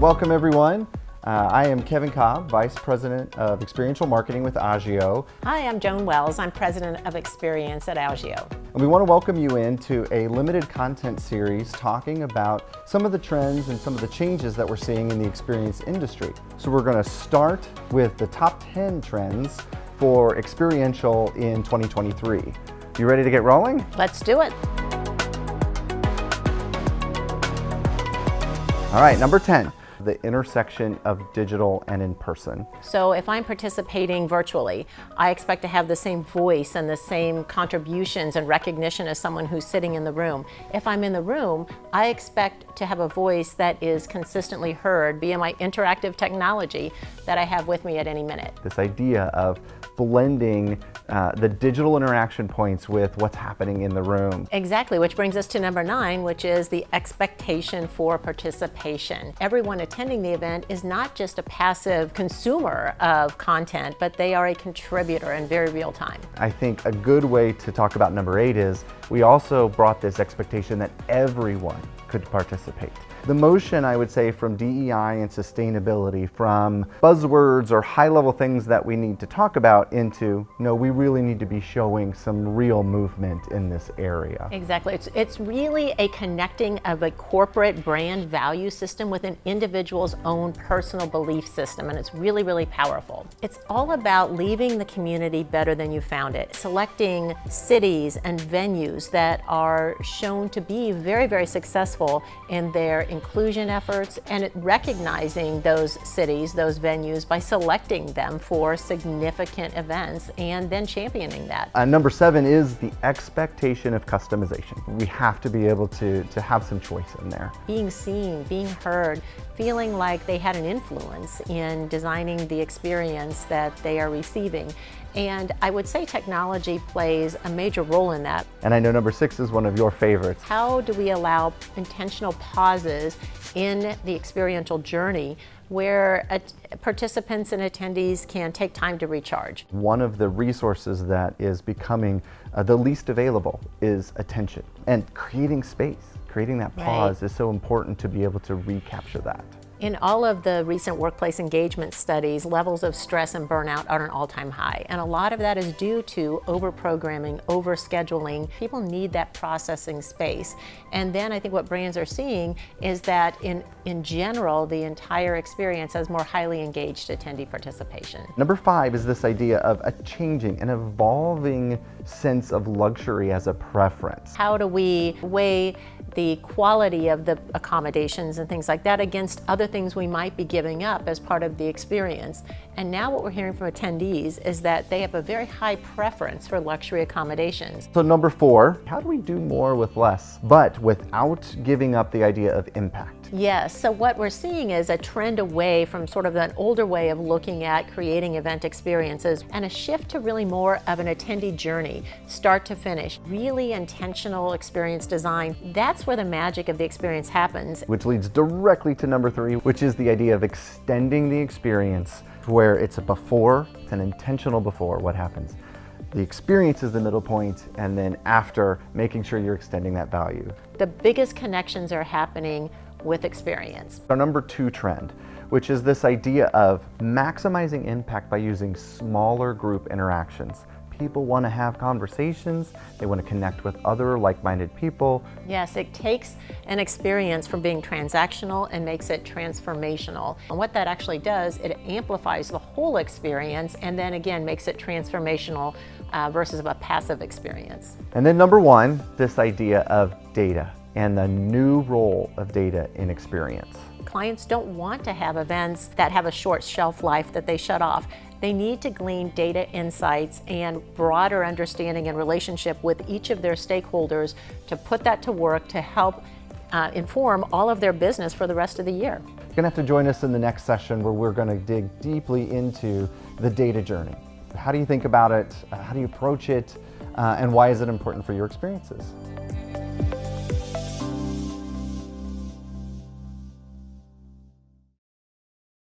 Welcome everyone. I am Kevin Cobb, Vice President of Experiential Marketing with Augeo. Hi, I'm Joan Wells. I'm President of Experience at Augeo. And we want to welcome you into a limited content series talking about some of the trends and some of the changes that we're seeing in the experience industry. So we're going to start with the top 10 trends for experiential in 2023. You ready to get rolling? Let's do it. All right, number 10. The intersection of digital and in person. So if I'm participating virtually, I expect to have the same voice and the same contributions and recognition as someone who's sitting in the room. If I'm in the room, I expect to have a voice that is consistently heard via my interactive technology that I have with me at any minute. This idea of blending the digital interaction points with what's happening in the room. Exactly, which brings us to number 9, which is the expectation for participation. Everyone attending the event is not just a passive consumer of content, but they are a contributor in very real time. I think a good way to talk about number 8 is we also brought this expectation that everyone could participate. The motion, I would say, from DEI and sustainability, from buzzwords or high-level things that we need to talk about into, no, we really need to be showing some real movement in this area. Exactly. It's really a connecting of a corporate brand value system with an individual's own personal belief system, and it's really, really powerful. It's all about leaving the community better than you found it, selecting cities and venues that are shown to be very, very successful in their inclusion efforts, and recognizing those cities, those venues, by selecting them for significant events and then championing that. Number 7 is the expectation of customization. We have to be able to have some choice in there. Being seen, being heard, feeling like they had an influence in designing the experience that they are receiving. And I would say technology plays a major role in that. And I know number 6 is one of your favorites. How do we allow intentional pauses in the experiential journey where participants and attendees can take time to recharge? One of the resources that is becoming the least available is attention, and creating space. Creating that pause is so important to be able to recapture that. In all of the recent workplace engagement studies, levels of stress and burnout are at an all-time high. And a lot of that is due to over-programming, over-scheduling. People need that processing space. And then I think what brands are seeing is that in general, the entire experience has more highly engaged attendee participation. Number 5 is this idea of a changing, an evolving sense of luxury as a preference. How do we weigh the quality of the accommodations and things like that against other things we might be giving up as part of the experience? And now what we're hearing from attendees is that they have a very high preference for luxury accommodations. So number 4, how do we do more with less, but without giving up the idea of impact? Yes, so what we're seeing is a trend away from sort of an older way of looking at creating event experiences and a shift to really more of an attendee journey, start to finish, really intentional experience design. That's where the magic of the experience happens. Which leads directly to number 3, which is the idea of extending the experience where it's a before, it's an intentional before. What happens? The experience is the middle point, and then after, making sure you're extending that value. The biggest connections are happening with experience. Our number 2 trend, which is this idea of maximizing impact by using smaller group interactions. People want to have conversations, they want to connect with other like-minded people. Yes, it takes an experience from being transactional and makes it transformational. And what that actually does, it amplifies the whole experience and then again makes it transformational versus a passive experience. And then number 1, this idea of data and the new role of data in experience. Clients don't want to have events that have a short shelf life that they shut off. They need to glean data insights and broader understanding and relationship with each of their stakeholders to put that to work to help inform all of their business for the rest of the year. You're going to have to join us in the next session where we're going to dig deeply into the data journey. How do you think about it? How do you approach it? And why is it important for your experiences?